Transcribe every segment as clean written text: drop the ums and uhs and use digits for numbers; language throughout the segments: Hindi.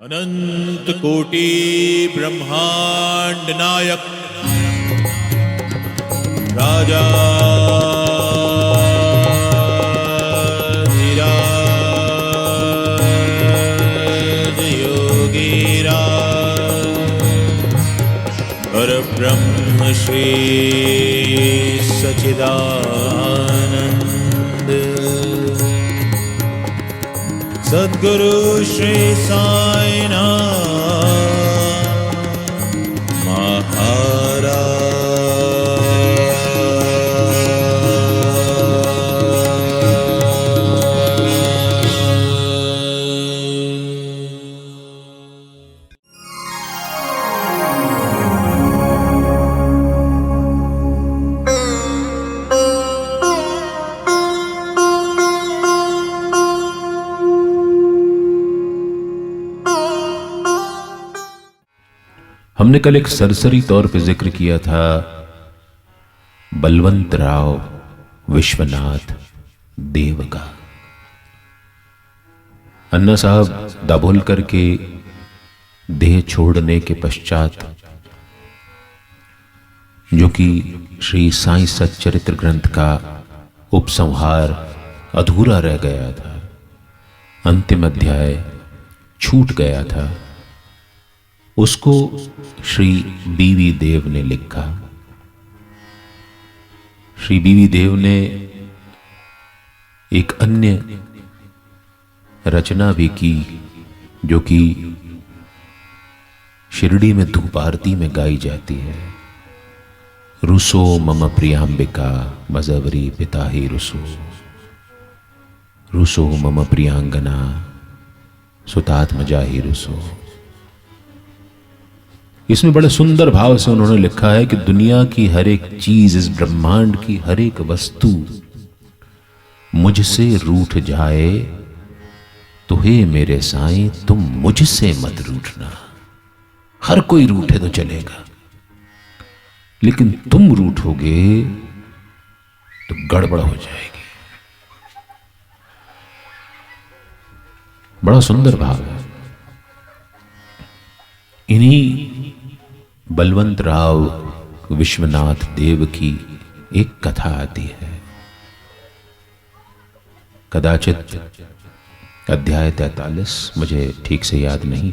अनंत कोटि ब्रह्मांड नायक राजा धीराज योगीरा परब्रह्म श्री सच्चिदानंद सद्गुरु श्री साईनाथ महाराज। हमने कल एक सरसरी तौर पे जिक्र किया था बलवंत राव विश्वनाथ देव का। अन्ना साहब दाभोलकर के देह छोड़ने के पश्चात, जो कि श्री साईं सच्चरित्र ग्रंथ का उपसंहार अधूरा रह गया था, अंतिम अध्याय छूट गया था, उसको श्री बीवी देव ने लिखा। श्री बीवी देव ने एक अन्य रचना भी की, जो कि शिरडी में धूप आरती में गाई जाती है। रुसो मम प्रियांबिका मजवरी पिता ही रुसो, रुसो मम प्रियांगना सुतात्मजा ही रुसो। इसमें बड़े सुंदर भाव से उन्होंने लिखा है कि दुनिया की हर एक चीज, इस ब्रह्मांड की हर एक वस्तु मुझसे रूठ जाए तो हे मेरे साईं तुम मुझसे मत रूठना। हर कोई रूठे तो चलेगा, लेकिन तुम रूठोगे तो गड़बड़ हो जाएगी। बड़ा सुंदर भाव है। इन्हीं बलवंत राव विश्वनाथ देव की एक कथा आती है, कदाचित अध्याय 43, मुझे ठीक से याद नहीं।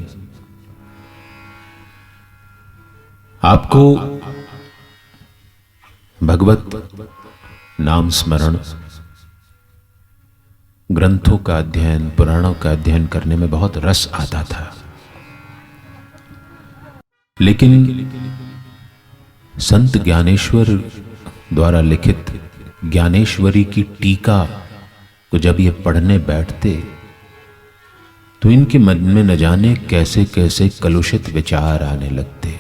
आपको भगवत नाम स्मरण, ग्रंथों का अध्ययन, पुराणों का अध्ययन करने में बहुत रस आता था, लेकिन संत ज्ञानेश्वर द्वारा लिखित ज्ञानेश्वरी की टीका को जब ये पढ़ने बैठते तो इनके मन में न जाने कैसे कैसे कलुषित विचार आने लगते,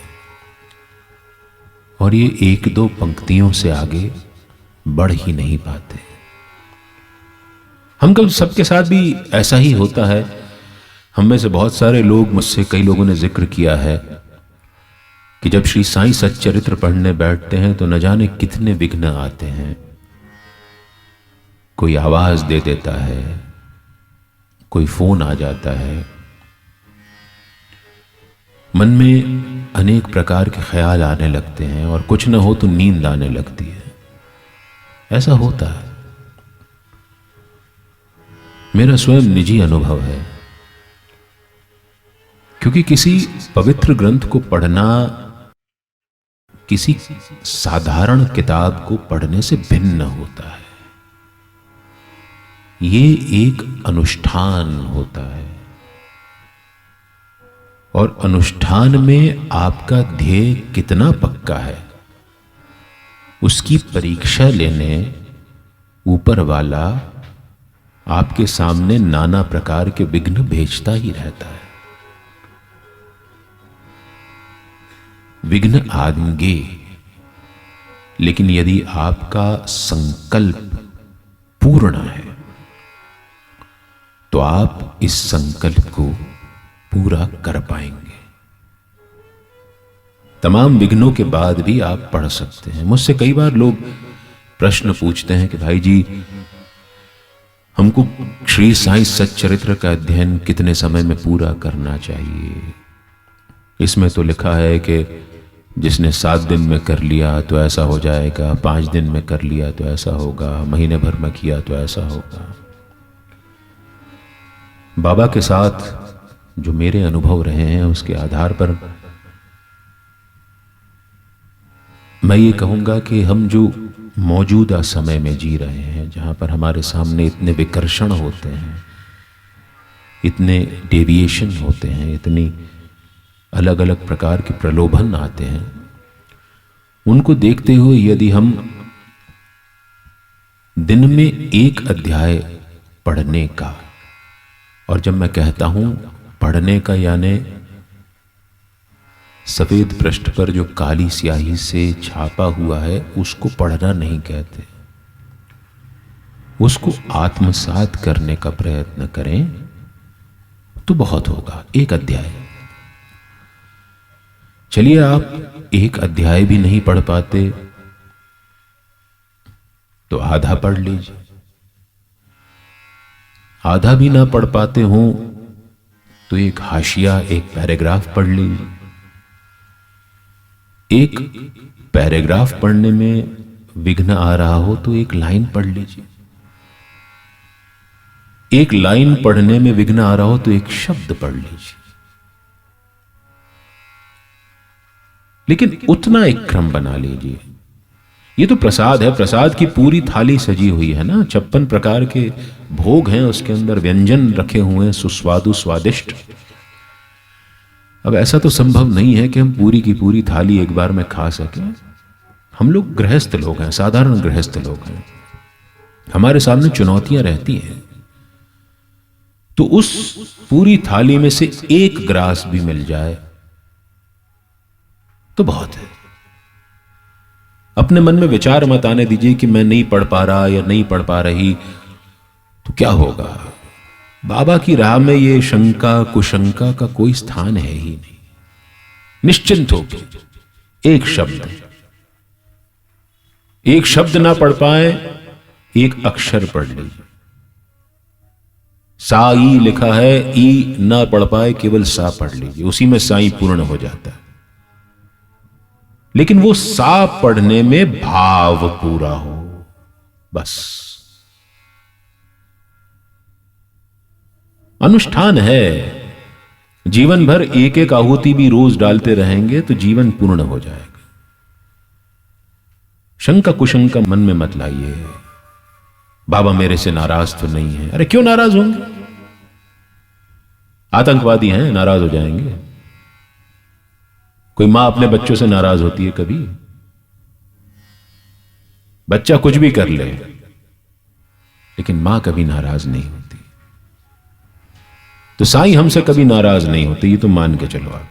और ये एक दो पंक्तियों से आगे बढ़ ही नहीं पाते। हम कब सबके साथ भी ऐसा ही होता है। हम में से बहुत सारे लोग, मुझसे कई लोगों ने जिक्र किया है कि जब श्री साईं सच्चरित्र पढ़ने बैठते हैं तो न जाने कितने विघ्न आते हैं। कोई आवाज दे देता है, कोई फोन आ जाता है, मन में अनेक प्रकार के ख्याल आने लगते हैं, और कुछ न हो तो नींद आने लगती है। ऐसा होता है, मेरा स्वयं निजी अनुभव है। क्योंकि किसी पवित्र ग्रंथ को पढ़ना किसी साधारण किताब को पढ़ने से भिन्न होता है। ये एक अनुष्ठान होता है, और अनुष्ठान में आपका ध्येय कितना पक्का है, उसकी परीक्षा लेने ऊपर वाला आपके सामने नाना प्रकार के विघ्न भेजता ही रहता है। विघ्न आएंगे, लेकिन यदि आपका संकल्प पूर्ण है तो आप इस संकल्प को पूरा कर पाएंगे। तमाम विघ्नों के बाद भी आप पढ़ सकते हैं। मुझसे कई बार लोग प्रश्न पूछते हैं कि भाई जी हमको श्री साईं सच्चरित्र का अध्ययन कितने समय में पूरा करना चाहिए? इसमें तो लिखा है कि जिसने 7 दिन में कर लिया तो ऐसा हो जाएगा, 5 दिन में कर लिया तो ऐसा होगा, महीने भर में किया तो ऐसा होगा। बाबा के साथ जो मेरे अनुभव रहे हैं उसके आधार पर मैं ये कहूंगा कि हम जो मौजूदा समय में जी रहे हैं, जहां पर हमारे सामने इतने विकर्षण होते हैं, इतने डेविएशन होते हैं, इतनी अलग अलग प्रकार के प्रलोभन आते हैं, उनको देखते हुए यदि हम दिन में 1 अध्याय पढ़ने का, और जब मैं कहता हूं पढ़ने का यानी सफेद पृष्ठ पर जो काली स्याही से छापा हुआ है उसको पढ़ना नहीं कहते, उसको आत्मसात करने का प्रयत्न करें तो बहुत होगा। 1 अध्याय। चलिए आप 1 अध्याय भी नहीं पढ़ पाते तो आधा पढ़ लीजिए। आधा भी ना पढ़ पाते हो तो 1 हाशिया, 1 पैराग्राफ पढ़ लीजिए। 1 पैराग्राफ पढ़ने में विघ्न आ रहा हो तो 1 लाइन पढ़ लीजिए। 1 लाइन पढ़ने में विघ्न आ रहा हो तो 1 शब्द पढ़ लीजिए। लेकिन उतना एक क्रम बना लीजिए। ये तो प्रसाद है, प्रसाद की पूरी थाली सजी हुई है ना, 56 प्रकार के भोग हैं, उसके अंदर व्यंजन रखे हुए हैं, सुस्वादु स्वादिष्ट। अब ऐसा तो संभव नहीं है कि हम पूरी की पूरी थाली एक बार में खा सकें। हम लोग गृहस्थ लोग हैं, साधारण गृहस्थ लोग हैं, हमारे सामने चुनौतियां रहती हैं। तो उस पूरी थाली में से 1 ग्रास भी मिल जाए तो बहुत है। अपने मन में विचार मत आने दीजिए कि मैं नहीं पढ़ पा रहा या नहीं पढ़ पा रही तो क्या होगा। बाबा की राह में ये शंका कुशंका का कोई स्थान है ही नहीं। निश्चिंत होकर 1 शब्द, 1 शब्द ना पढ़ पाए 1 अक्षर पढ़ लीजिए। साई लिखा है, ई ना पढ़ पाए केवल सा पढ़ लीजिए, उसी में साई पूर्ण हो जाता है। लेकिन वो सा पढ़ने में भाव पूरा हो, बस। अनुष्ठान है, जीवन भर 1-1 आहुति भी रोज डालते रहेंगे तो जीवन पूर्ण हो जाएगा। शंका कुशंका मन में मत लाइए, बाबा मेरे से नाराज तो नहीं है। अरे क्यों नाराज होंगे? आतंकवादी हैं, नाराज हो जाएंगे। कोई मां अपने बच्चों से नाराज होती है कभी? बच्चा कुछ भी कर ले लेकिन मां कभी नाराज नहीं होती। तो साईं हमसे कभी नाराज नहीं होते, ये तो मान के चलो आप।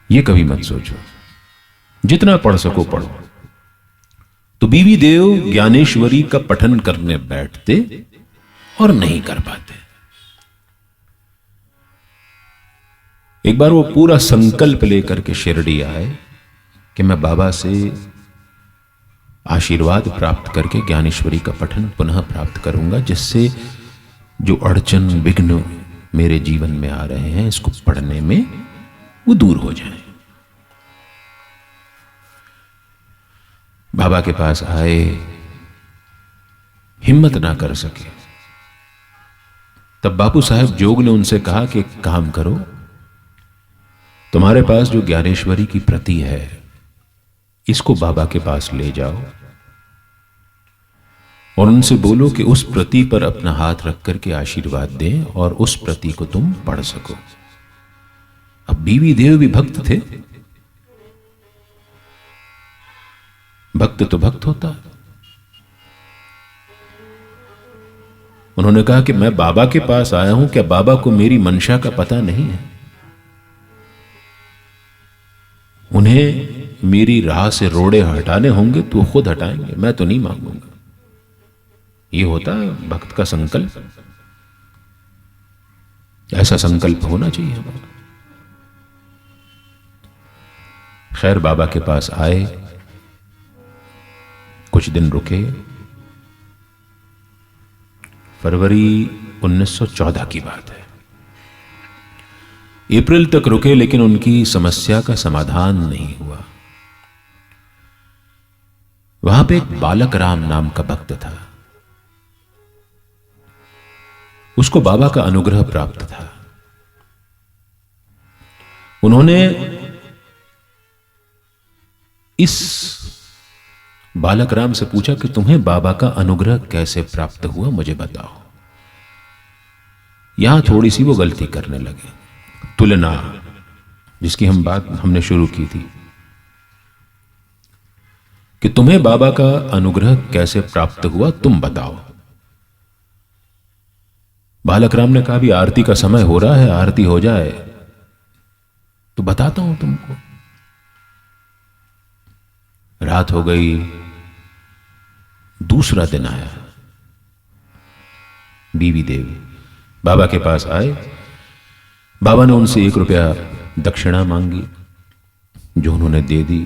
ये कभी मत सोचो, जितना पढ़ सको पढ़ो। तो बीवी देव ज्ञानेश्वरी का पठन करने बैठते और नहीं कर पाते। एक बार वो पूरा संकल्प लेकर के शिरडी आए कि मैं बाबा से आशीर्वाद प्राप्त करके ज्ञानेश्वरी का पठन पुनः प्राप्त करूंगा, जिससे जो अड़चन विघ्न मेरे जीवन में आ रहे हैं इसको पढ़ने में वो दूर हो जाए। बाबा के पास आए, हिम्मत ना कर सके। तब बापू साहब जोग ने उनसे कहा कि एक काम करो, तुम्हारे पास जो ज्ञानेश्वरी की प्रति है इसको बाबा के पास ले जाओ और उनसे बोलो कि उस प्रति पर अपना हाथ रख करके आशीर्वाद दें और उस प्रति को तुम पढ़ सको। अब बीवी देव भी भक्त थे, भक्त तो भक्त होता है। उन्होंने कहा कि मैं बाबा के पास आया हूं, क्या बाबा को मेरी मंशा का पता नहीं है? उन्हें मेरी राह से रोड़े हटाने होंगे तो खुद हटाएंगे, मैं तो नहीं मांगूंगा। ये होता है भक्त का संकल्प, ऐसा संकल्प होना चाहिए हमारा। खैर बाबा के पास आए, कुछ दिन रुके, फरवरी 1914 की बात है। अप्रैल तक रुके लेकिन उनकी समस्या का समाधान नहीं हुआ। वहां पे एक बालक राम नाम का भक्त था। उसको बाबा का अनुग्रह प्राप्त था। उन्होंने इस बालक राम से पूछा कि तुम्हें बाबा का अनुग्रह कैसे प्राप्त हुआ, मुझे बताओ। यहां थोड़ी सी वो गलती करने लगे। तुलना, जिसकी हमने शुरू की थी कि तुम्हें बाबा का अनुग्रह कैसे प्राप्त हुआ, तुम बताओ। बालक राम ने कहा भी आरती का समय हो रहा है, आरती हो जाए तो बताता हूं तुमको। रात हो गई, दूसरा दिन आया। बीवी देव बाबा के पास आए। बाबा ने उनसे 1 रुपया दक्षिणा मांगी, जो उन्होंने दे दी।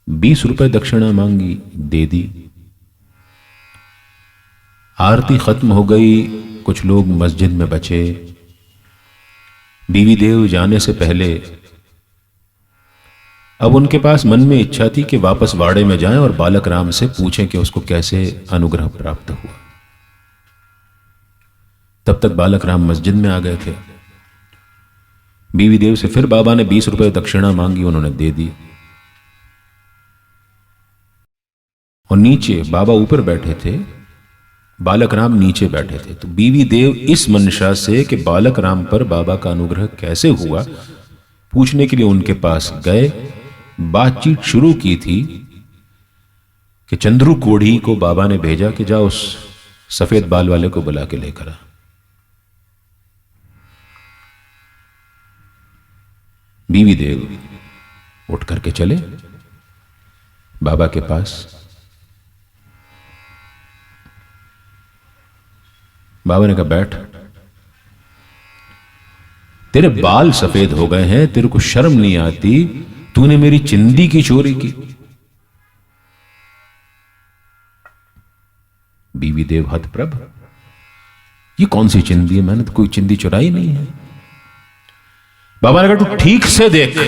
20 रुपए दक्षिणा मांगी, दे दी। आरती खत्म हो गई, कुछ लोग मस्जिद में बचे। बीवी देव जाने से पहले अब उनके पास मन में इच्छा थी कि वापस वाड़े में जाएं और बालक राम से पूछें कि उसको कैसे अनुग्रह प्राप्त हुआ। तब तक बालक राम मस्जिद में आ गए थे। बीवी देव से फिर बाबा ने 20 रुपए दक्षिणा मांगी, उन्होंने दे दी। और नीचे बाबा ऊपर बैठे थे, बालक राम नीचे बैठे थे। तो बीवी देव इस मंशा से कि बालक राम पर बाबा का अनुग्रह कैसे हुआ पूछने के लिए उनके पास गए। बातचीत शुरू की थी कि चंद्रू कोढ़ी को बाबा ने भेजा कि जा उस सफेद बाल वाले को बुला के लेकर आ। बीवी देव उठ करके चले बाबा के पास। बाबा ने कहा बैठ, तेरे बाल सफेद हो गए हैं, तेरे को शर्म नहीं आती, तूने मेरी चिंदी की चोरी की। बीवी देव हतप्रभ, ये कौन सी चिंदी है, मैंने तो कोई चिंदी चुराई नहीं है। बाबा ने कहा तू ठीक से देख,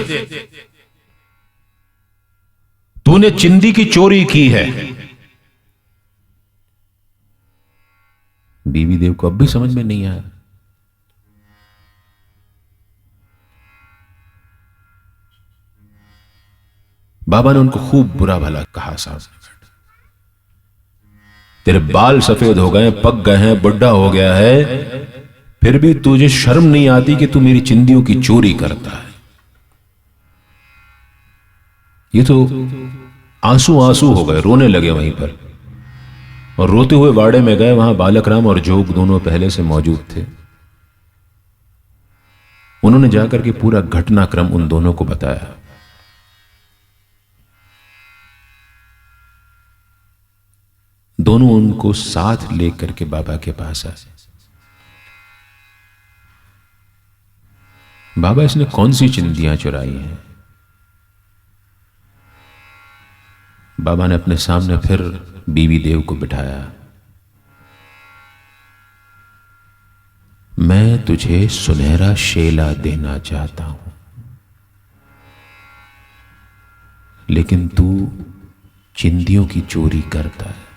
तूने चिंदी की चोरी की है। बीवी देव को अब भी समझ में नहीं आया। बाबा ने उनको खूब बुरा भला कहा। साहब तेरे बाल सफेद हो गए, पक गए हैं, बुढ़ा हो गया है, फिर भी तुझे शर्म नहीं आती कि तू मेरी चिंदियों की चोरी करता है। ये तो आंसू आंसू हो गए, रोने लगे वहीं पर। और रोते हुए वाड़े में गए। वहां बालक राम और जोग दोनों पहले से मौजूद थे। उन्होंने जाकर के पूरा घटनाक्रम उन दोनों को बताया। दोनों उनको साथ लेकर के बाबा के पास आए। बाबा, इसने कौन सी चिंदियां चुराई हैं? बाबा ने अपने सामने फिर बीवी देव को बिठाया। मैं तुझे सुनहरा शेला देना चाहता हूं, लेकिन तू चिंदियों की चोरी करता है।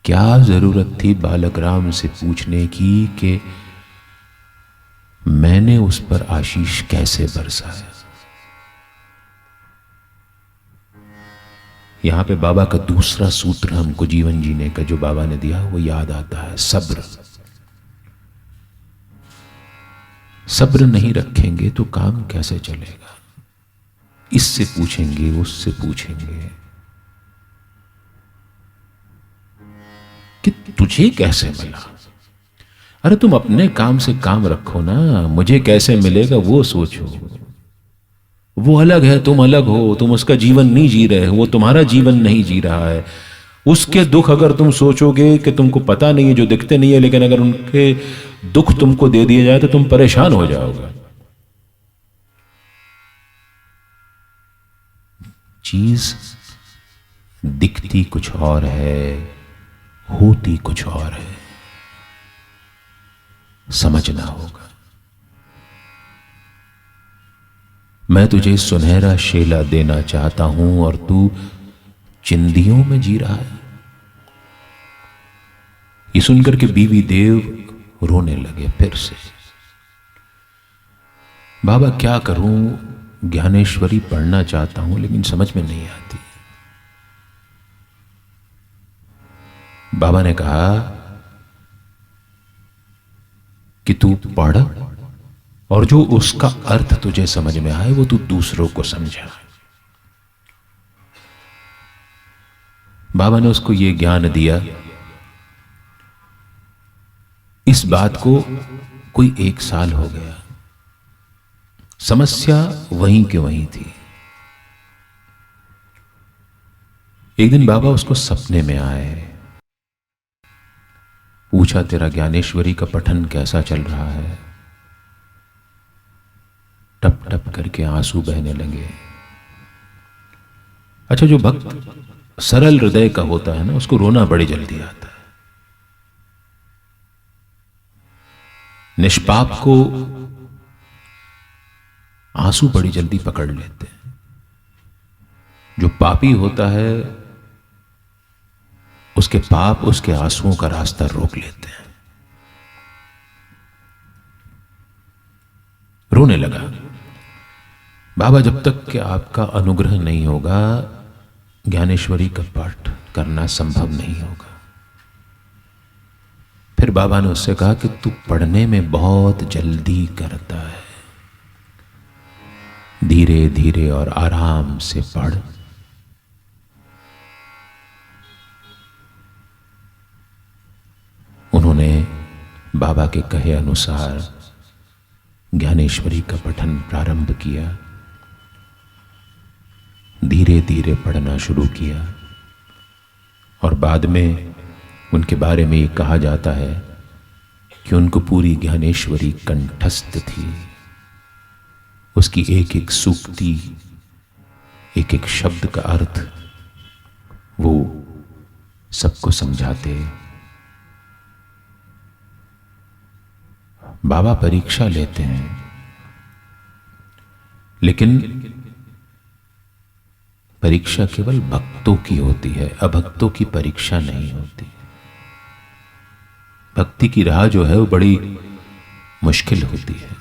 क्या जरूरत थी बालक राम से पूछने की कि मैंने उस पर आशीष कैसे बरसाया? यहां पे बाबा का दूसरा सूत्र हमको जीवन जीने का जो बाबा ने दिया वो याद आता है, सब्र। सब्र नहीं रखेंगे तो काम कैसे चलेगा? इससे पूछेंगे, उससे पूछेंगे कि तुझे कैसे मिला। अरे तुम अपने काम से काम रखो ना, मुझे कैसे मिलेगा वो सोचो। वो अलग है, तुम अलग हो, तुम उसका जीवन नहीं जी रहे हो, वो तुम्हारा जीवन नहीं जी रहा है। उसके दुख अगर तुम सोचोगे कि तुमको पता नहीं है, जो दिखते नहीं है, लेकिन अगर उनके दुख तुमको दे दिए जाए तो तुम परेशान हो जाओगे। चीज दिखती कुछ और है, होती कुछ और है। समझना होगा। मैं तुझे सुनहरा शेला देना चाहता हूं और तू चिंदियों में जी रहा है। ये सुनकर के बीवी देव रोने लगे फिर से। बाबा क्या करूं, ज्ञानेश्वरी पढ़ना चाहता हूं लेकिन समझ में नहीं आती। बाबा ने कहा कि तू पढ़ और जो उसका अर्थ तुझे समझ में आए वो तू दूसरों को समझा। बाबा ने उसको ये ज्ञान दिया। इस बात को कोई 1 साल हो गया। समस्या वहीं के वहीं थी। एक दिन बाबा उसको सपने में आए। पूछा, तेरा ज्ञानेश्वरी का पठन कैसा चल रहा है? टप टप करके आंसू बहने लगे। अच्छा, जो भक्त सरल हृदय का होता है ना, उसको रोना बड़ी जल्दी आता है। निष्पाप को आंसू बड़ी जल्दी पकड़ लेते हैं। जो पापी होता है उसके पाप उसके आंसुओं का रास्ता रोक लेते हैं। रोने लगा। बाबा, जब तक कि आपका अनुग्रह नहीं होगा ज्ञानेश्वरी का पाठ करना संभव नहीं होगा। फिर बाबा ने उससे कहा कि तू पढ़ने में बहुत जल्दी करता है, धीरे धीरे और आराम से पढ़। उन्होंने बाबा के कहे अनुसार ज्ञानेश्वरी का पठन प्रारंभ किया। धीरे धीरे पढ़ना शुरू किया और बाद में उनके बारे में ये कहा जाता है कि उनको पूरी ज्ञानेश्वरी कंठस्थ थी। उसकी एक एक सूक्ति, एक एक शब्द का अर्थ वो सबको समझाते। बाबा परीक्षा लेते हैं, लेकिन परीक्षा केवल भक्तों की होती है, अभक्तों की परीक्षा नहीं होती। भक्ति की राह जो है वो बड़ी मुश्किल होती है।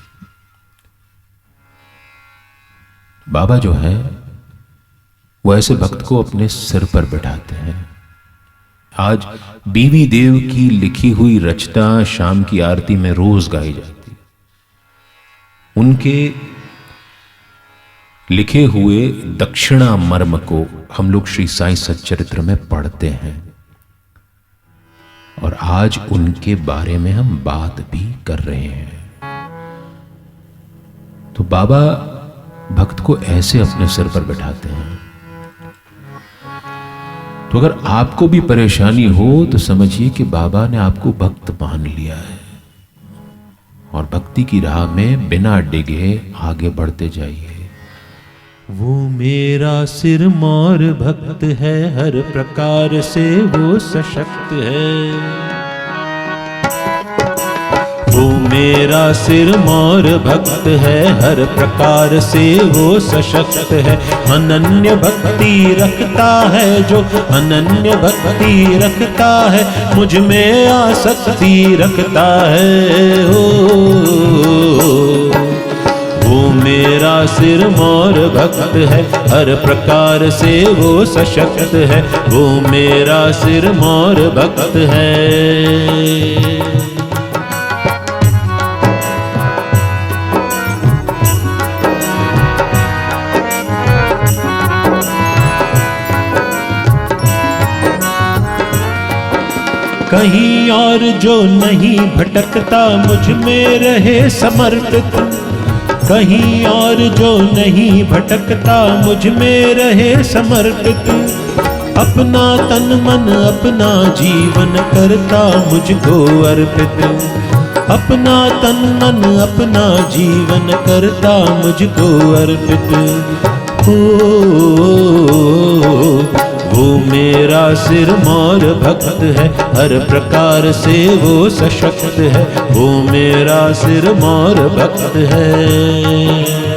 बाबा जो है वो ऐसे भक्त को अपने सिर पर बिठाते हैं। आज बीवी देव की लिखी हुई रचना शाम की आरती में रोज गाई जाती है। उनके लिखे हुए दक्षिणा मर्म को हम लोग श्री साईं सच्चरित्र में पढ़ते हैं और आज उनके बारे में हम बात भी कर रहे हैं। तो बाबा भक्त को ऐसे अपने सिर पर बैठाते हैं। तो अगर आपको भी परेशानी हो तो समझिए कि बाबा ने आपको भक्त मान लिया है और भक्ति की राह में बिना डिगे आगे बढ़ते जाइए। वो मेरा सिरमौर भक्त है, हर प्रकार से वो सशक्त है। वो मेरा सिरमौर भक्त है, हर प्रकार से वो सशक्त है। अनन्य भक्ति रखता है जो अनन्य भक्ति रखता है, मुझ में आसक्ति रखता है। वो मेरा सिरमौर भक्त है, हर प्रकार से वो सशक्त है। वो मेरा सिरमौर भक्त है। कहीं और जो नहीं भटकता, मुझ में रहे समर्पित। कहीं और जो नहीं भटकता, मुझ में रहे समर्पित। अपना तन मन अपना जीवन करता मुझको अर्पित। अपना तन मन अपना जीवन करता मुझको अर्पित। वो मेरा सिरमौर भक्त है, हर प्रकार से वो सशक्त है, वो मेरा सिरमौर भक्त है।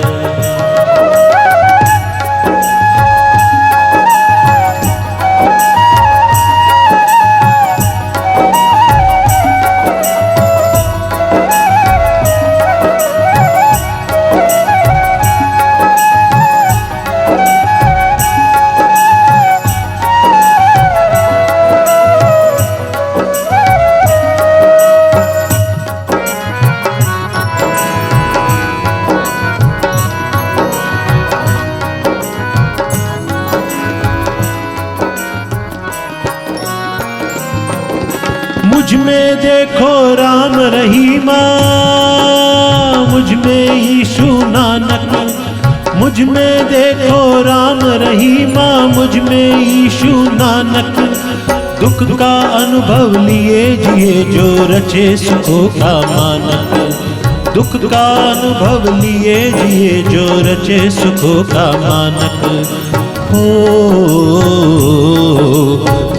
मुझ में देखो राम रहीमा, मुझ में यीशु नानक, मुझ में देखो राम रहीमा, मुझ में यीशु नानक। दुख का अनुभव लिए जिए जो रचे सुखों का मानक, दुख का अनुभव लिए जिए जो रचे सुखों का मानक।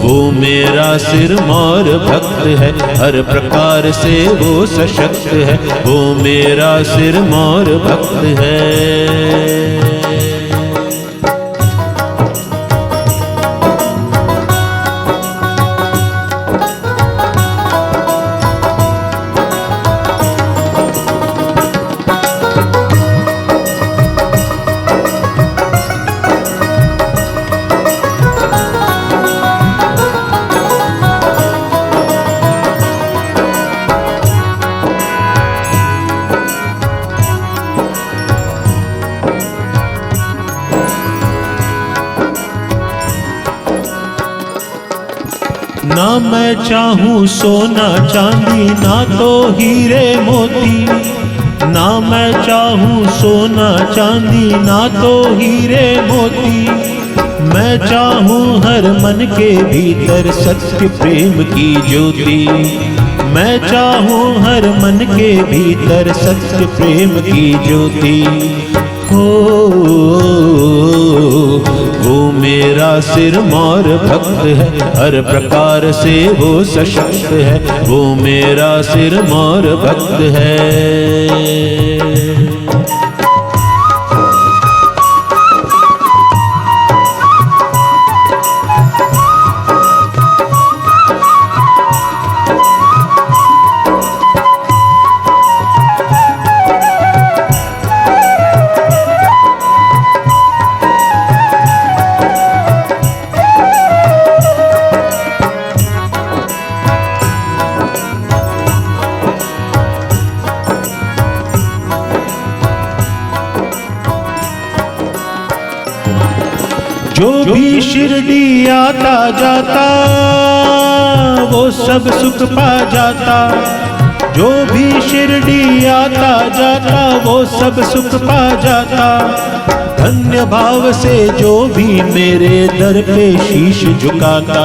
वो मेरा सिरमौर भक्त है, हर प्रकार से वो सशक्त है, वो मेरा सिरमौर भक्त है। ना मैं चाहूँ सोना चांदी, ना तो हीरे मोती, ना मैं चाहूँ सोना चांदी, ना तो हीरे मोती। मैं चाहूँ हर मन के भीतर सत्य प्रेम की ज्योति, मैं चाहूँ हर मन के भीतर सत्य प्रेम की ज्योति। वो मेरा सिरमौर भक्त है, हर प्रकार से वो सशक्त है, वो मेरा सिरमौर भक्त है। जो भी शिरडी आता जाता वो सब सुख पा जाता, जो भी शिरडी आता जाता वो सब सुख पा जाता। धन्य भाव से जो भी मेरे दर पे शीश झुकाता,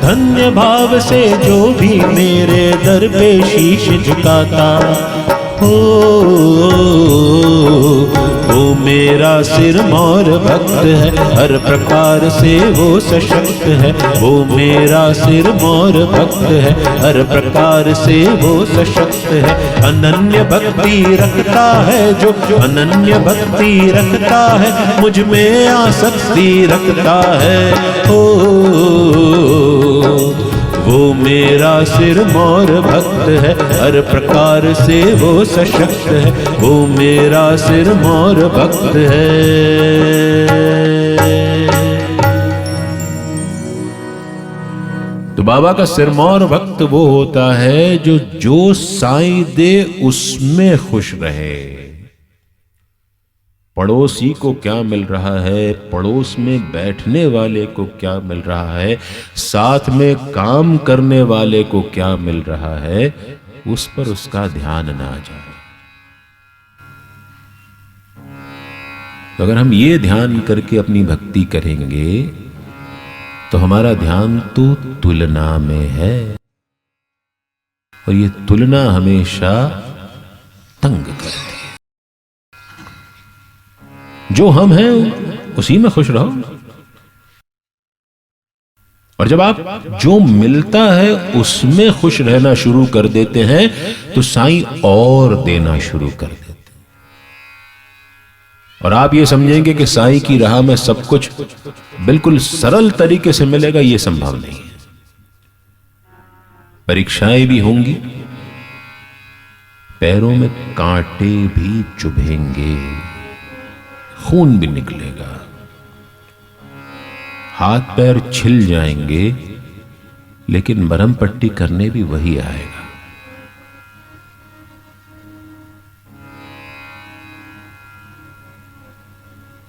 धन्य भाव से जो भी मेरे दर पे शीश झुकाता। वो मेरा सिरमौर भक्त है, हर प्रकार से वो सशक्त है, वो मेरा सिरमौर भक्त है, हर प्रकार से वो सशक्त है। अनन्य भक्ति रखता है जो अनन्य भक्ति रखता है, मुझ में आसक्ति रखता है। वो मेरा सिरमौर भक्त है, हर प्रकार से वो सशक्त है, वो मेरा सिरमौर भक्त है। तो बाबा का सिरमौर भक्त वो होता है जो साईं दे उसमें खुश रहे। पड़ोसी को क्या मिल रहा है, पड़ोस में बैठने वाले को क्या मिल रहा है, साथ में काम करने वाले को क्या मिल रहा है, उस पर उसका ध्यान ना जाए। तो अगर हम ये ध्यान करके अपनी भक्ति करेंगे तो हमारा ध्यान तो तुलना में है, और ये तुलना हमेशा तंग करती है। जो हम हैं उसी में खुश रहो। और जब आप जो मिलता है उसमें खुश रहना शुरू कर देते हैं तो साईं और देना शुरू कर देते हैं। और आप ये समझेंगे कि साईं की राह में सब कुछ बिल्कुल सरल तरीके से मिलेगा, यह संभव नहीं है। परीक्षाएं भी होंगी, पैरों में कांटे भी चुभेंगे, खून भी निकलेगा, हाथ पैर छिल जाएंगे, लेकिन मरहम पट्टी करने भी वही आएगा।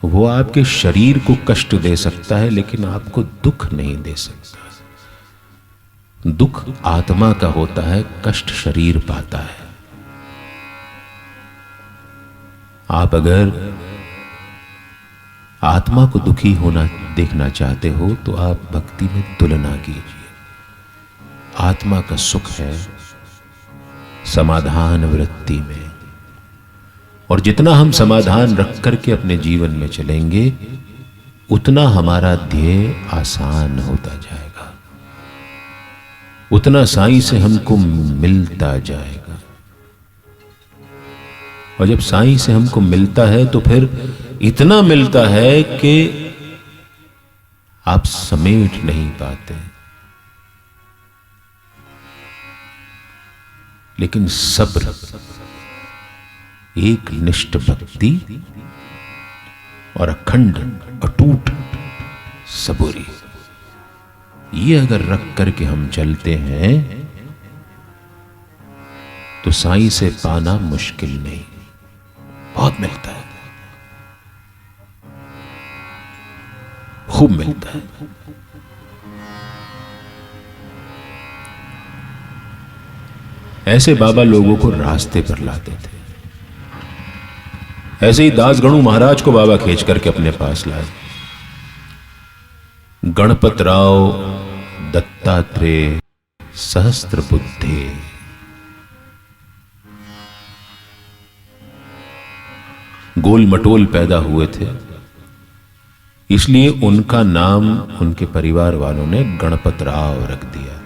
वो आपके शरीर को कष्ट दे सकता है लेकिन आपको दुख नहीं दे सकता। दुख आत्मा का होता है, कष्ट शरीर पाता है। आप अगर आत्मा को दुखी होना देखना चाहते हो तो आप भक्ति में तुलना कीजिए। आत्मा का सुख है समाधान वृत्ति में, और जितना हम समाधान रख करके अपने जीवन में चलेंगे उतना हमारा ध्येय आसान होता जाएगा, उतना साईं से हमको मिलता जाएगा। और जब साईं से हमको मिलता है तो फिर इतना मिलता है कि आप समेट नहीं पाते। लेकिन सब्र, एक निष्ठ भक्ति और अखंड अटूट सबूरी, ये अगर रख करके हम चलते हैं तो साईं से पाना मुश्किल नहीं, बहुत मिलता है, खूब मिलता है। ऐसे बाबा लोगों को रास्ते पर लाते थे। ऐसे ही दासगणु महाराज को बाबा खींच करके अपने पास लाए। गणपतराव दत्तात्रेय सहस्त्र बुद्धे, गोल मटोल पैदा हुए थे, इसलिए उनका नाम उनके परिवार वालों ने गणपतराव रख दिया था।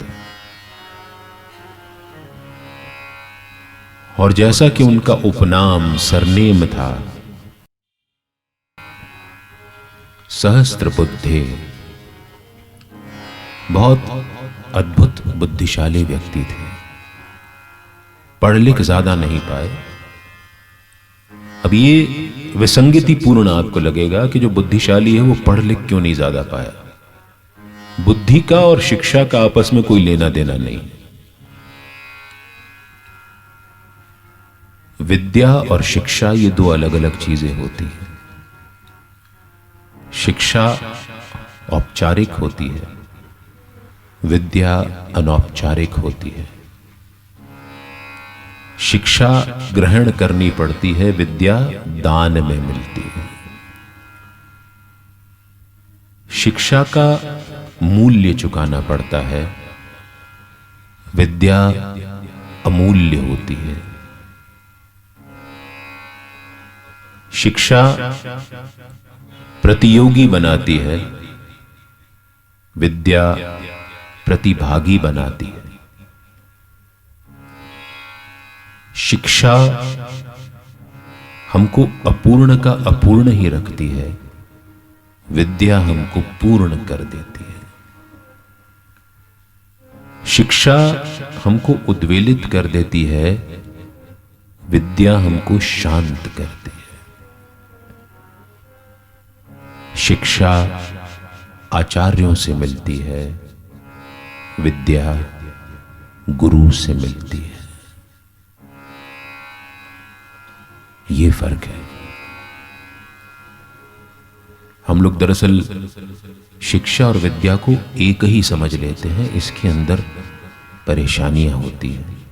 और जैसा कि उनका उपनाम सरनेम था सहस्त्र बुद्धे, बहुत अद्भुत बुद्धिशाली व्यक्ति थे। पढ़ लिख ज्यादा नहीं पाए। अब ये विसंगति पूर्ण आपको लगेगा कि जो बुद्धिशाली है वो पढ़ लिख क्यों नहीं ज्यादा पाया। बुद्धि का और शिक्षा का आपस में कोई लेना देना नहीं। विद्या और शिक्षा ये दो अलग अलग चीजें होती हैं। शिक्षा औपचारिक होती है, विद्या अनौपचारिक होती है। शिक्षा ग्रहण करनी पड़ती है, विद्या दान में मिलती है। शिक्षा का मूल्य चुकाना पड़ता है, विद्या अमूल्य होती है। शिक्षा प्रतियोगी बनाती है, विद्या प्रतिभागी बनाती है। शिक्षा हमको अपूर्ण का अपूर्ण ही रखती है, विद्या हमको पूर्ण कर देती है। शिक्षा हमको उद्वेलित कर देती है, विद्या हमको शांत करती है। शिक्षा आचार्यों से मिलती है, विद्या गुरु से मिलती है। ये फर्क है। हम लोग दरअसल शिक्षा और विद्या को एक ही समझ लेते हैं, इसके अंदर परेशानियां होती हैं।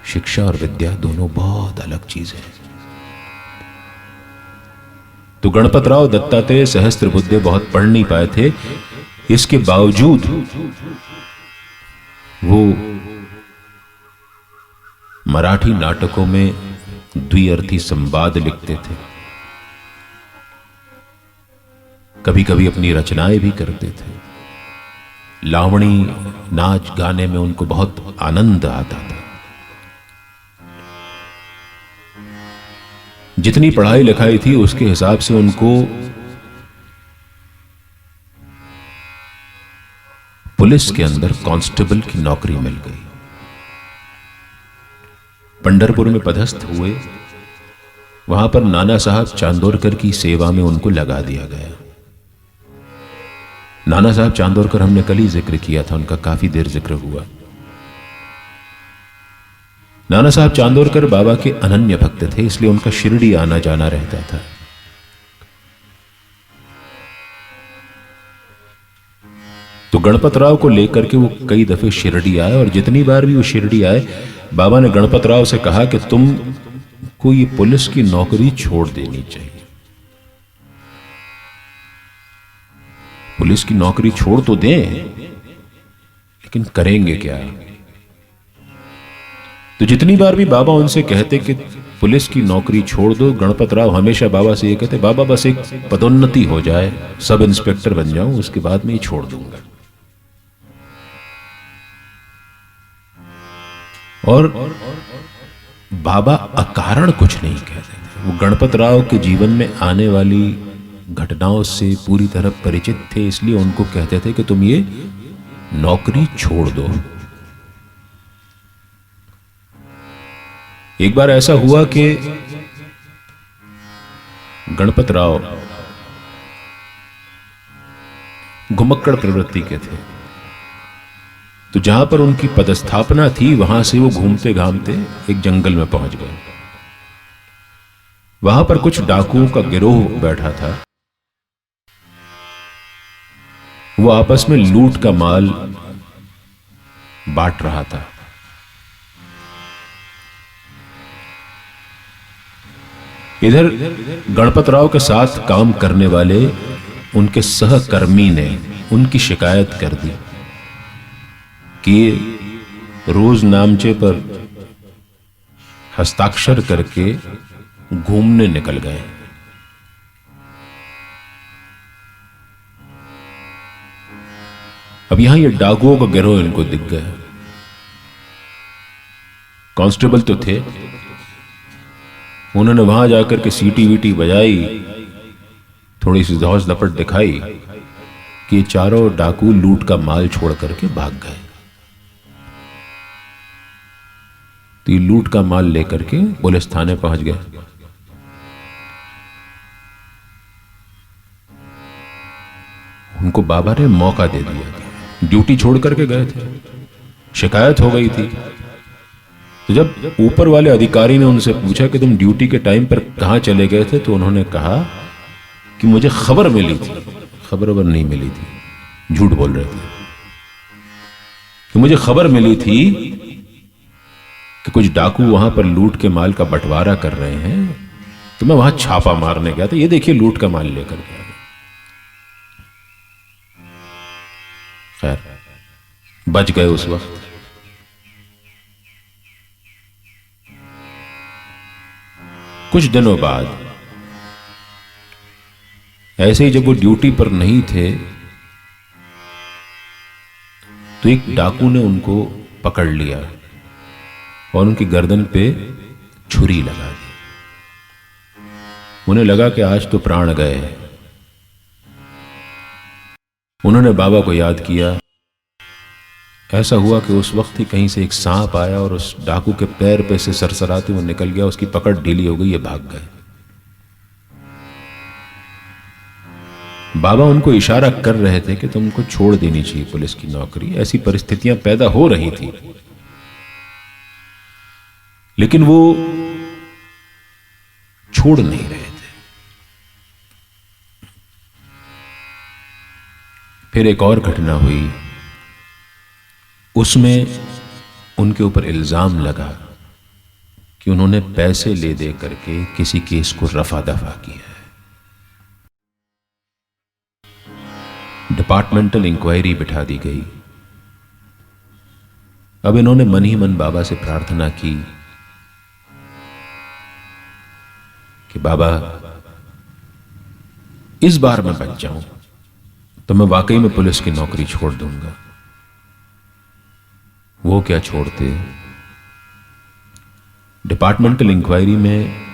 शिक्षा और विद्या दोनों बहुत अलग चीजें हैं। तो गणपतराव दत्तात्रेय सहस्त्र बुद्धे बहुत पढ़ नहीं पाए थे, इसके बावजूद वो मराठी नाटकों में द्विअर्थी संवाद लिखते थे। कभी कभी अपनी रचनाएं भी करते थे। लावणी नाच गाने में उनको बहुत आनंद आता था। जितनी पढ़ाई लिखाई थी उसके हिसाब से उनको पुलिस के अंदर कांस्टेबल की नौकरी मिल गई। पंढरपुर में पदस्थ हुए, वहां पर नाना साहब चांदोरकर की सेवा में उनको लगा दिया गया। नाना साहब चांदोरकर हमने कल ही जिक्र किया था, उनका काफी देर जिक्र हुआ। नाना साहब चांदोरकर बाबा के अनन्य भक्त थे, इसलिए उनका शिरडी आना जाना रहता था। तो गणपत राव को लेकर के वो कई दफे शिरडी आए, और जितनी बार भी वो शिरडी आए, बाबा ने गणपत राव से कहा कि तुमको ये पुलिस की नौकरी छोड़ देनी चाहिए। पुलिस की नौकरी छोड़ तो दें, लेकिन करेंगे क्या? तो जितनी बार भी बाबा उनसे कहते कि पुलिस की नौकरी छोड़ दो, गणपत राव हमेशा बाबा से ये कहते, बाबा बस एक पदोन्नति हो जाए, सब इंस्पेक्टर बन जाऊं, उसके बाद में ही छोड़ दूंगा। और बाबा अकारण कुछ नहीं कहते थे। वो गणपत राव के जीवन में आने वाली घटनाओं से पूरी तरह परिचित थे, इसलिए उनको कहते थे कि तुम ये नौकरी छोड़ दो। एक बार ऐसा हुआ कि गणपत राव घुमक्कड़ प्रवृत्ति के थे, तो जहां पर उनकी पदस्थापना थी वहां से वो घूमते घामते एक जंगल में पहुंच गए। वहां पर कुछ डाकुओं का गिरोह बैठा था। वो आपस में लूट का माल बांट रहा था। इधर गणपत राव के साथ काम करने वाले उनके सहकर्मी ने उनकी शिकायत कर दी कि रोज नामचे पर हस्ताक्षर करके घूमने निकल गए। अब यहां ये डाकुओं का गिरोह इनको दिख गया। कांस्टेबल तो थे, उन्होंने वहां जाकर के सीटी वीटी बजाई, थोड़ी सी दौस दपट दिखाई कि ये चारों डाकू लूट का माल छोड़ करके भाग गए। तो ये लूट का माल लेकर के पुलिस थाने पहुंच गए। उनको बाबा ने मौका दे दिया। ड्यूटी छोड़ करके गए थे, शिकायत हो गई थी। तो जब ऊपर वाले अधिकारी ने उनसे पूछा कि तुम ड्यूटी के टाइम पर कहां चले गए थे, तो उन्होंने कहा कि मुझे खबर मिली थी। खबर नहीं मिली थी, झूठ बोल रहे थे। कि मुझे खबर मिली थी कि कुछ डाकू वहां पर लूट के माल का बंटवारा कर रहे हैं, तो मैं वहां छापा मारने गया था। ये देखिए लूट का माल लेकर गया। खैर बच गए उस वक्त। कुछ दिनों बाद ऐसे ही जब वो ड्यूटी पर नहीं थे, तो एक डाकू ने उनको पकड़ लिया और उनकी गर्दन पे छुरी लगा दी। उन्हें लगा कि आज तो प्राण गए। उन्होंने बाबा को याद किया। ऐसा हुआ कि उस वक्त ही कहीं से एक सांप आया और उस डाकू के पैर पे से सरसराते वो निकल गया। उसकी पकड़ ढीली हो गई, ये भाग गए। बाबा उनको इशारा कर रहे थे कि तुमको छोड़ देनी चाहिए पुलिस की नौकरी। ऐसी परिस्थितियां पैदा हो रही थी, लेकिन वो छोड़ नहीं रहे थे। फिर एक और घटना हुई, उसमें उनके ऊपर इल्जाम लगा कि उन्होंने पैसे ले दे करके किसी केस को रफा दफा किया है। डिपार्टमेंटल इंक्वायरी बिठा दी गई। अब इन्होंने मन ही मन बाबा से प्रार्थना की कि बाबा इस बार मैं बच जाऊं तो मैं वाकई में पुलिस की नौकरी छोड़ दूंगा। वो क्या छोड़ते, डिपार्टमेंटल इंक्वायरी में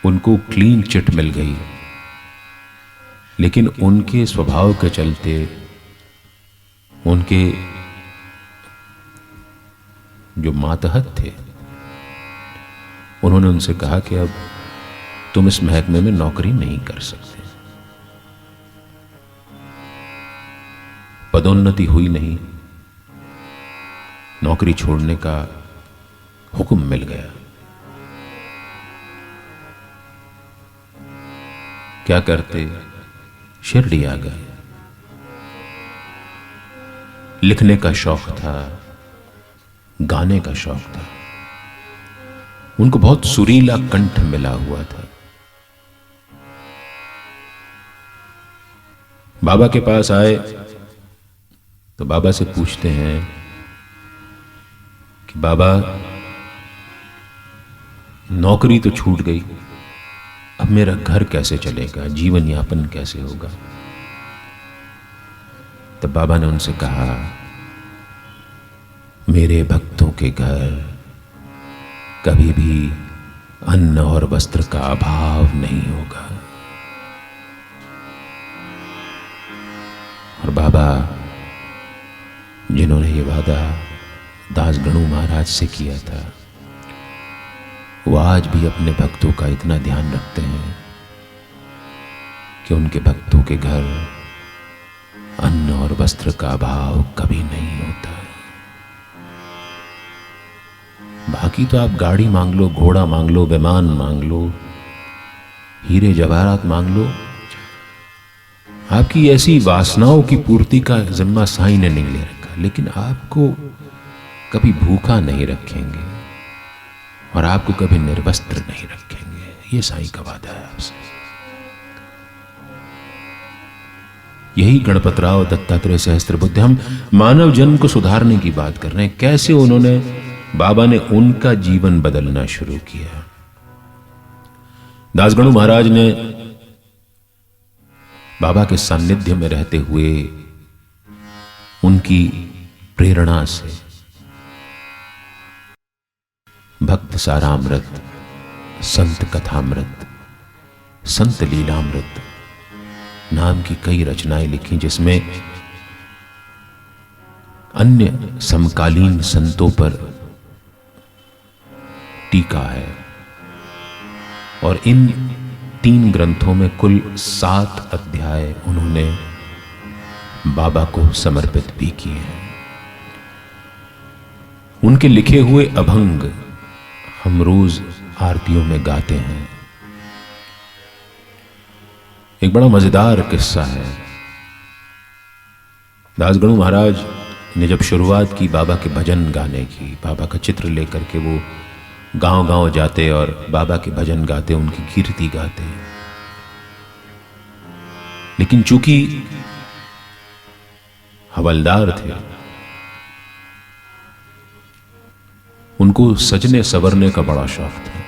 उनको क्लीन चिट मिल गई, लेकिन उनके स्वभाव के चलते उनके जो मातहत थे उन्होंने उनसे कहा कि अब तुम इस महकमे में नौकरी नहीं कर सकते। पदोन्नति हुई नहीं, नौकरी छोड़ने का हुक्म मिल गया। क्या करते, शिरडी आ गए। लिखने का शौक था, गाने का शौक था, उनको बहुत सुरीला कंठ मिला हुआ था। बाबा के पास आए तो बाबा से पूछते हैं कि बाबा नौकरी तो छूट गई, अब मेरा घर कैसे चलेगा, जीवन यापन कैसे होगा। तब बाबा ने उनसे कहा, मेरे भक्तों के घर कभी भी अन्न और वस्त्र का अभाव नहीं होगा। और बाबा जिन्होंने ये वादा दास गणु महाराज से किया था, वो आज भी अपने भक्तों का इतना ध्यान रखते हैं कि उनके भक्तों के घर अन्न और वस्त्र का अभाव कभी नहीं होता। बाकी तो आप गाड़ी मांग लो, घोड़ा मांग लो, विमान मांग लो, हीरे जवाहरात मांग लो, आपकी ऐसी वासनाओं की पूर्ति का जिम्मा साईं ने नहीं ले रखा, लेकिन आपको कभी भूखा नहीं रखेंगे और आपको कभी निर्वस्त्र नहीं रखेंगे। ये साईं का वादा है आपसे। यही गणपतराव दत्तात्रेय सहस्त्रबुद्धे, हम मानव जन्म को सुधारने की बात कर रहे हैं। कैसे उन्होंने, बाबा ने उनका जीवन बदलना शुरू किया। दास गणु महाराज ने बाबा के सानिध्य में रहते हुए उनकी प्रेरणा से भक्त सारामृत, संत कथामृत, संत लीलामृत नाम की कई रचनाएं लिखी, जिसमें अन्य समकालीन संतों पर टीका है। और इन 3 ग्रंथों में कुल 7 अध्याय उन्होंने बाबा को समर्पित भी किए हैं। उनके लिखे हुए अभंग हम रोज आरतियों में गाते हैं। एक बड़ा मजेदार किस्सा है। दास गणु महाराज ने जब शुरुआत की बाबा के भजन गाने की, बाबा का चित्र लेकर के वो गांव गांव जाते और बाबा के भजन गाते, उनकी कीर्ति गाते। लेकिन चूंकि हवलदार थे, उनको सजने संवरने का बड़ा शौक था,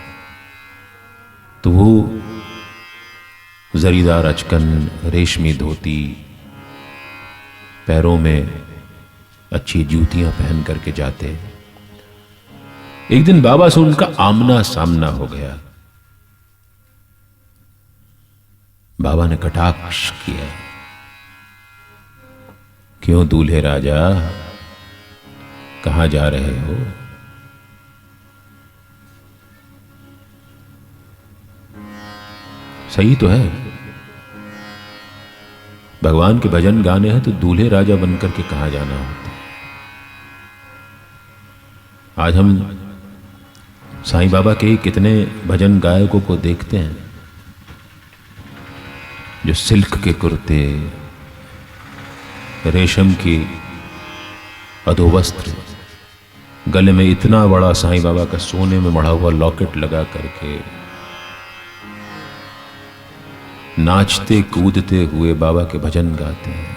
तो वो जरीदार अचकन, रेशमी धोती, पैरों में अच्छी जूतियां पहन करके जाते। एक दिन बाबा से उनका आमना सामना हो गया। बाबा ने कटाक्ष किया, क्यों दूल्हे राजा, कहां जा रहे हो? सही तो है, भगवान के भजन गाने हैं तो दूल्हे राजा बनकर के कहां जाना होता है। आज हम साईं बाबा के कितने भजन गायकों को देखते हैं जो सिल्क के कुर्ते, रेशम की अधोवस्त्र, गले में इतना बड़ा साईं बाबा का सोने में मढ़ा हुआ लॉकेट लगा करके नाचते कूदते हुए बाबा के भजन गाते हैं।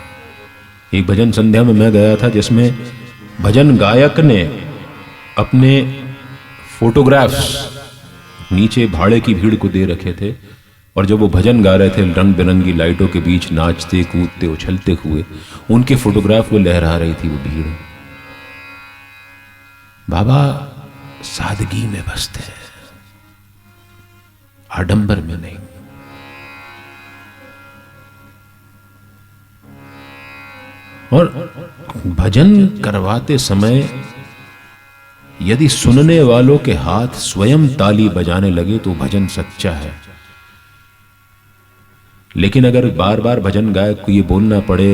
एक भजन संध्या में मैं गया था जिसमें भजन गायक ने अपने फोटोग्राफ्स नीचे भाड़े की भीड़ को दे रखे थे और जब वो भजन गा रहे थे रंग बिरंगी लाइटों के बीच नाचते कूदते उछलते हुए, उनके फोटोग्राफ वो लहरा रही थी वो भीड़। बाबा सादगी में बसते हैं, आडंबर में नहीं। और भजन करवाते समय यदि सुनने वालों के हाथ स्वयं ताली बजाने लगे तो भजन सच्चा है। लेकिन अगर बार बार भजन गायक को ये बोलना पड़े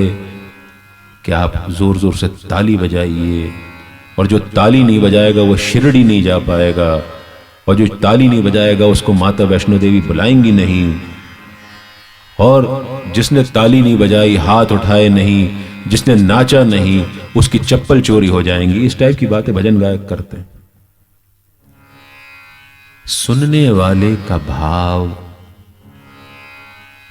कि आप जोर जोर से ताली बजाइए, और जो ताली नहीं बजाएगा वो शिरडी नहीं जा पाएगा, और जो ताली नहीं बजाएगा उसको माता वैष्णो देवी बुलाएंगी नहीं, और जिसने ताली नहीं बजाई, हाथ उठाए नहीं, जिसने नाचा नहीं, उसकी चप्पल चोरी हो जाएंगी। इस टाइप की बातें भजन गायक करते हैं। सुनने वाले का भाव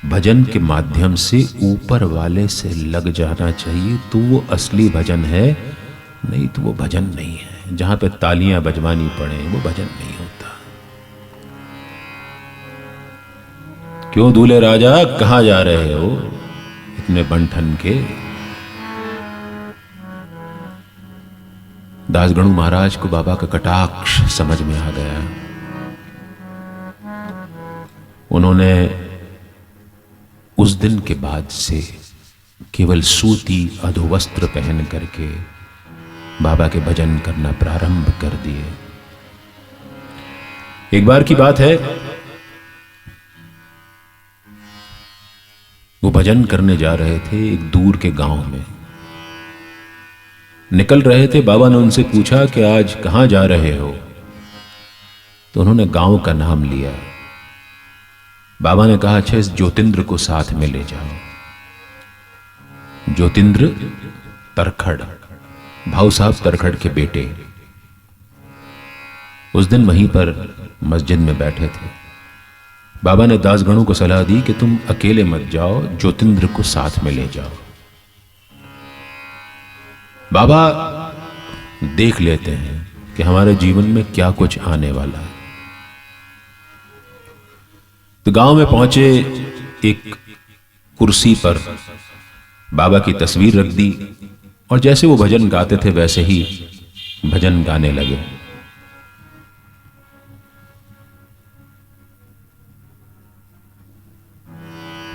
भजन के माध्यम से ऊपर वाले से लग जाना चाहिए, तो वो असली भजन है, नहीं तो वो भजन नहीं है। जहां पे तालियां बजवानी पड़े वो भजन नहीं होता। क्यों दूल्हे राजा कहां जा रहे हो इतने बंठन के? दासगणु महाराज को बाबा का कटाक्ष समझ में आ गया। उन्होंने उस दिन के बाद से केवल सूती अधोवस्त्र पहन करके बाबा के भजन करना प्रारंभ कर दिए। एक बार की बात है, वो भजन करने जा रहे थे एक दूर के गांव में। निकल रहे थे, बाबा ने उनसे पूछा कि आज कहां जा रहे हो? तो उन्होंने गांव का नाम लिया। बाबा ने कहा, अच्छा इस ज्योतिंद्र को साथ में ले जाओ। ज्योतिंद्र तरखड़, भाऊ साहब तरखड़ के बेटे, उस दिन वहीं पर मस्जिद में बैठे थे। बाबा ने दासगणों को सलाह दी कि तुम अकेले मत जाओ, ज्योतिंद्र को साथ में ले जाओ। बाबा देख लेते हैं कि हमारे जीवन में क्या कुछ आने वाला है। तो गांव में पहुंचे, एक कुर्सी पर बाबा की तस्वीर रख दी, और जैसे वो भजन गाते थे वैसे ही भजन गाने लगे।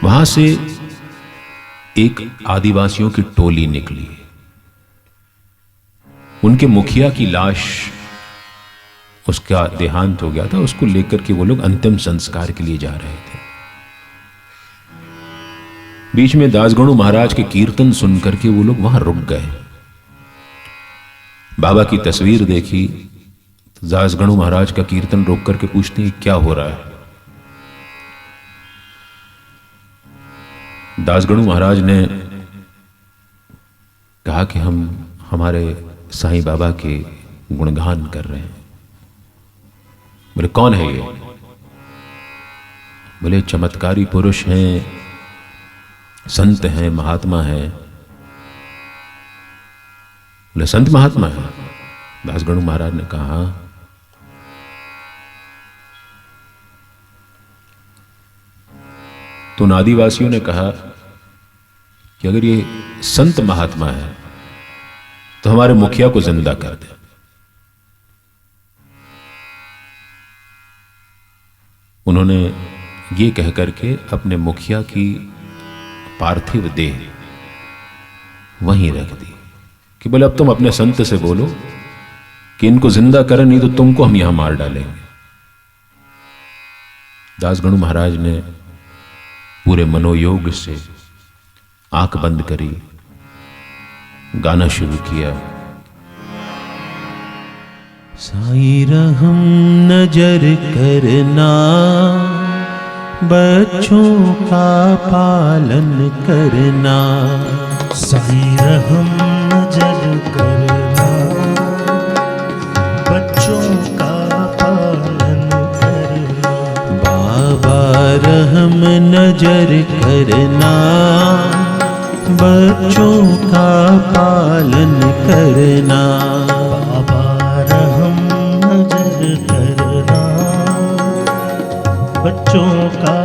वहां से एक आदिवासियों की टोली निकली। उनके मुखिया की लाश, उसका देहांत हो गया था, उसको लेकर के वो लोग अंतिम संस्कार के लिए जा रहे थे। बीच में दासगणु महाराज के कीर्तन सुनकर के वो लोग वहां रुक गए। बाबा की तस्वीर देखी तो दासगणु महाराज का कीर्तन रोक करके पूछते हैं क्या हो रहा है? दासगणु महाराज ने कहा कि हम हमारे साईं बाबा के गुणगान कर रहे हैं। बोले कौन है ये? बोले चमत्कारी पुरुष हैं, संत हैं, महात्मा हैं। बोले संत महात्मा है? दासगणु महाराज ने कहा तो उन आदिवासियों ने कहा कि अगर ये संत महात्मा है तो हमारे मुखिया को जिंदा कर दे। उन्होंने ये कहकर के अपने मुखिया की पार्थिव देह वहीं रख दी कि बोले अब तुम अपने संत से बोलो कि इनको जिंदा करें, नहीं तो तुमको हम यहां मार डालेंगे। दासगणु महाराज ने पूरे मनोयोग से आंख बंद करी, गाना शुरू किया। साईं रहम नजर करना, बच्चों का पालन करना। साईं रहम नजर करना, बच्चों का पालन करना। बाबा रहम नजर करना, बच्चों का पालन करना। बाबा रहम नजर करना, बच्चों का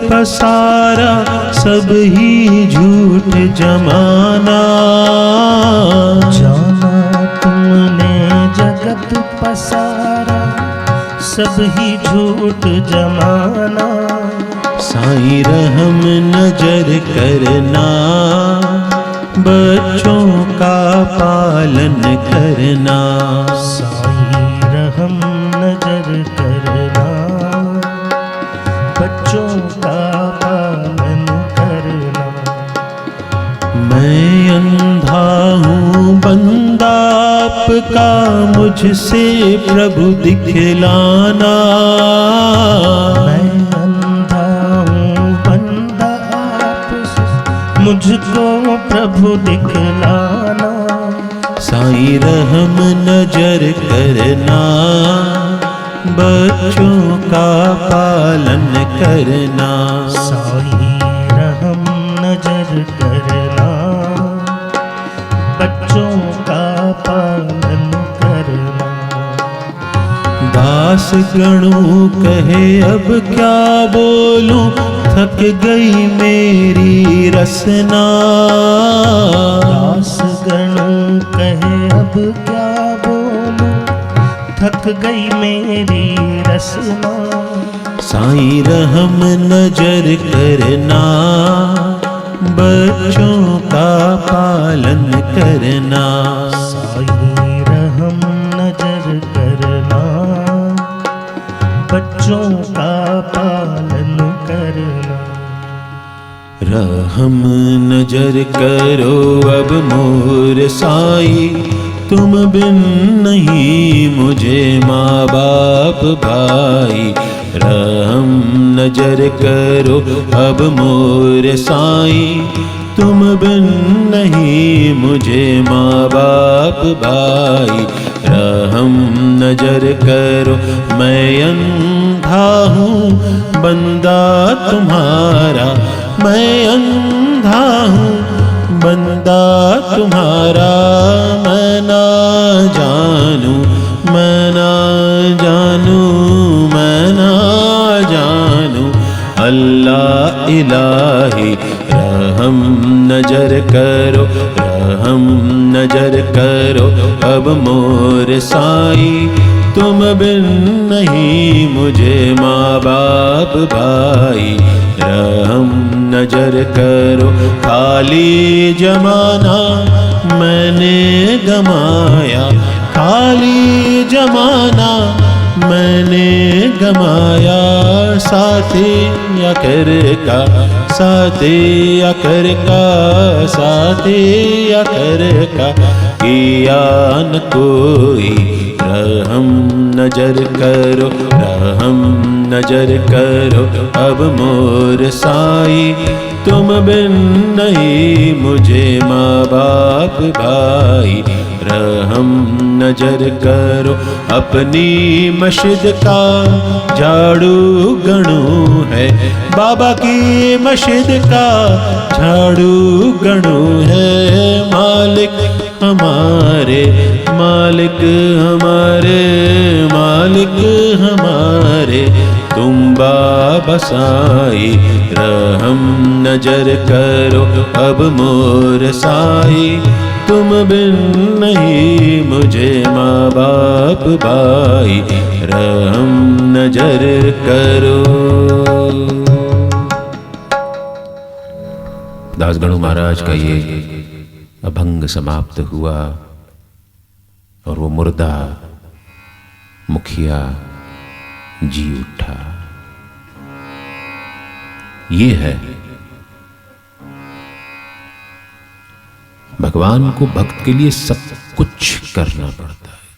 पसारा सब ही झूठ जमाना। जाना तुमने जगत पसारा सब ही झूठ जमाना। साईं रहम नजर करना, बच्चों का पालन करना। साईं रहम नजर करना, बच्चों का पालन करना। मैं अंधा हूँ बंदा आपका, मुझसे प्रभु दिखलाना। मैं अंधा हूँ बंदा आपसे, मुझको प्रभु दिखलाना। साईं रहम नजर करना, बच्चों का पालन करना। साईं रहम नजर करना, बच्चों का पालन करना। दास गणों कहे अब क्या बोलूं, थक गई मेरी रसना। दास गणों कहे अब क्या बोलूं, थक गई मेरी रसना। साईं रहम नजर करना, बच्चों का पालन करना। साईं रहम नजर करना, बच्चों का पालन करना। रहम नजर करो अब मोर साईं, तुम बिन नहीं मुझे माँ बाप भाई। रहम नजर करो अब मोर साईं, तुम बिन नहीं मुझे माँ बाप भाई। रहम नजर करो मैं अंधा हूँ बंदा तुम्हारा, मैं अंधा हूँ बंदा तुम्हारा। मैं ना जानू, मैं ना जानू, मैं ना जानू अल्लाह इलाही। रहम नजर करो, रहम नजर करो अब मोर साईं, तुम बिन नहीं मुझे माँ बाप भाई। रहम नजर करो खाली जमाना मैंने गमाया, खाली जमाना मैंने गमाया। साथी अकर का, साथी अकर का, साथी अकर का किया न कोई। रहम नजर करो, रहम नजर करो अब मोर साईं, तुम बिन नहीं मुझे माँ बाप भाई। रहम नजर करो अपनी मस्जिद का झाड़ू गणू है, बाबा की मस्जिद का झाड़ू गणू है। मालिक हमारे, मालिक हमारे, मालिक हमारे तुम बाबा साईं। रहम नजर करो अब मोर साईं, तुम बिन नहीं मुझे माँ बाप भाई। रहम नजर करो। दासगणु महाराज का ये अभंग समाप्त हुआ और वो मुर्दा मुखिया जी उठा। ये है भगवान को भक्त के लिए सब कुछ करना पड़ता है,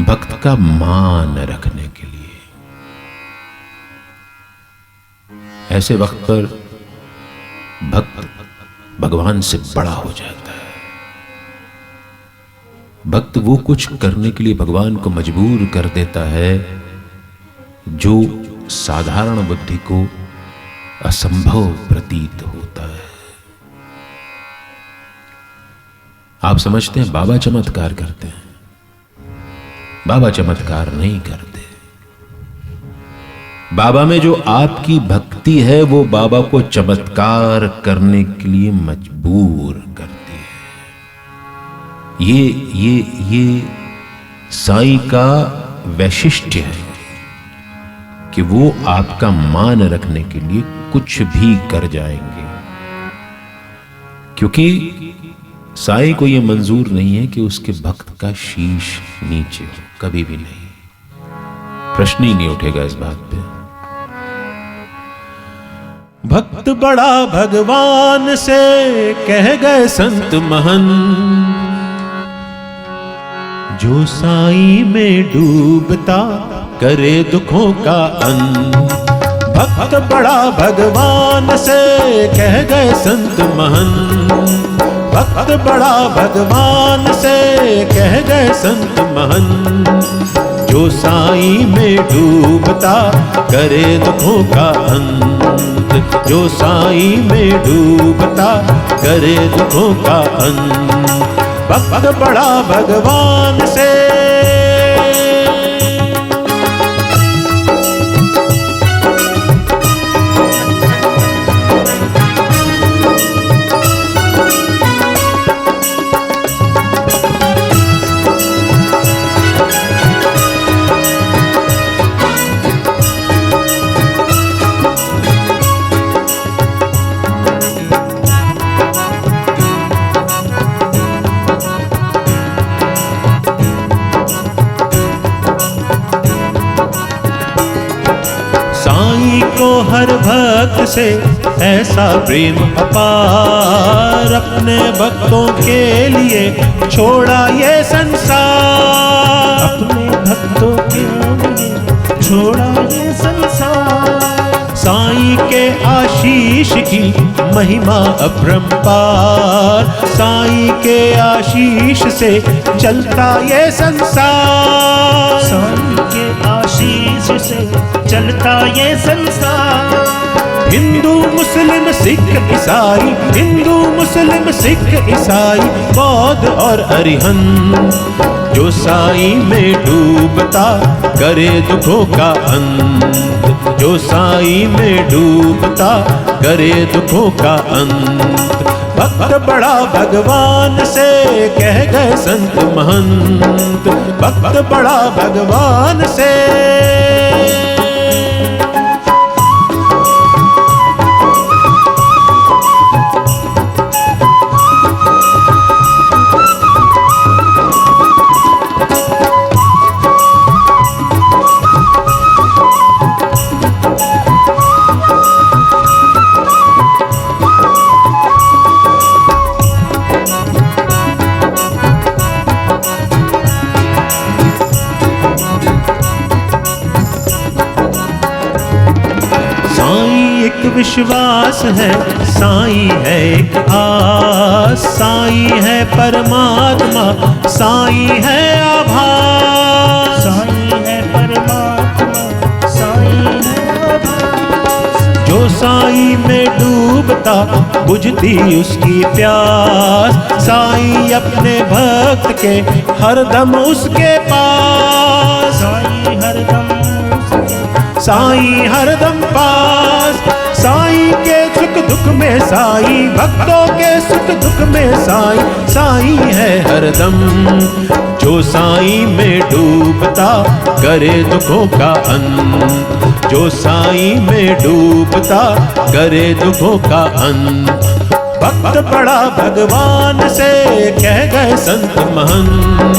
भक्त का मान रखने के लिए। ऐसे वक्त पर भक्त भगवान से बड़ा हो जाता है। भक्त वो कुछ करने के लिए भगवान को मजबूर कर देता है जो साधारण बुद्धि को असंभव प्रतीत होता है। आप समझते हैं बाबा चमत्कार करते हैं, बाबा चमत्कार नहीं करते। बाबा में जो आपकी भक्ति है वो बाबा को चमत्कार करने के लिए मजबूर करती है। ये साईं का वैशिष्ट्य है कि वो आपका मान रखने के लिए कुछ भी कर जाएंगे, क्योंकि साईं को यह मंजूर नहीं है कि उसके भक्त का शीश नीचे हो, कभी भी नहीं। प्रश्न ही नहीं उठेगा इस बात पे। भक्त बड़ा भगवान से कह गए संत महन, जो साईं में डूबता करे दुखों का अंत। भक्त बड़ा भगवान से कह गए संत महन, भक्त बड़ा भगवान से कह गए संत महन, जो साईं में डूबता करे दुखों का अंत, जो साईं में डूबता करे दुखों का अंत। भक्त बड़ा भगवान से को हर भक्त से ऐसा प्रेम अपार, अपने भक्तों के लिए छोड़ा ये संसार, अपने भक्तों के लिए छोड़ा ये संसार। साईं के आशीष की महिमा अपरंपार, साईं के आशीष से चलता ये संसार, साईं के आशीष से चलता ये संसार। हिंदू मुस्लिम सिख ईसाई, हिंदू मुस्लिम सिख ईसाई, बौद्ध और अरिहंत, जो साईं में डूबता करे दुखों का अंत, जो साईं में डूबता करे दुखों का अंत। भक्त बड़ा भगवान से कह गए संत महंत, भक्त बड़ा भगवान से। एक विश्वास है, साईं है एक आस, साईं है परमात्मा, साईं है आभास, साईं है परमात्मा, साईं है आभास। जो साईं में डूबता बुझती उसकी प्यास, साईं अपने भक्त के हरदम उसके पास, साईं हरदम साईं हरदम पास। साईं के सुख दुख में साईं, भक्तों के सुख दुख में साईं, साईं है हरदम, जो साईं में डूबता करे दुखों का अंत, जो साईं में डूबता करे दुखों का अंत। भक्त बड़ा भगवान से कह गए संत महंत,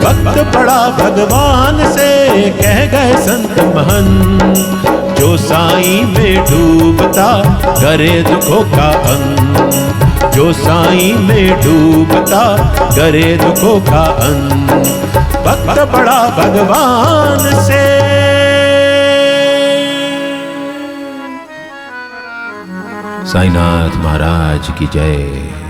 भक्त बड़ा भगवान से कह गए संत महंत, जो साईं में डूबता करे दुखों का अंत, जो साईं में डूबता करे दुखों का अंत। भक्त बड़ा भगवान से। साईनाथ महाराज की जय।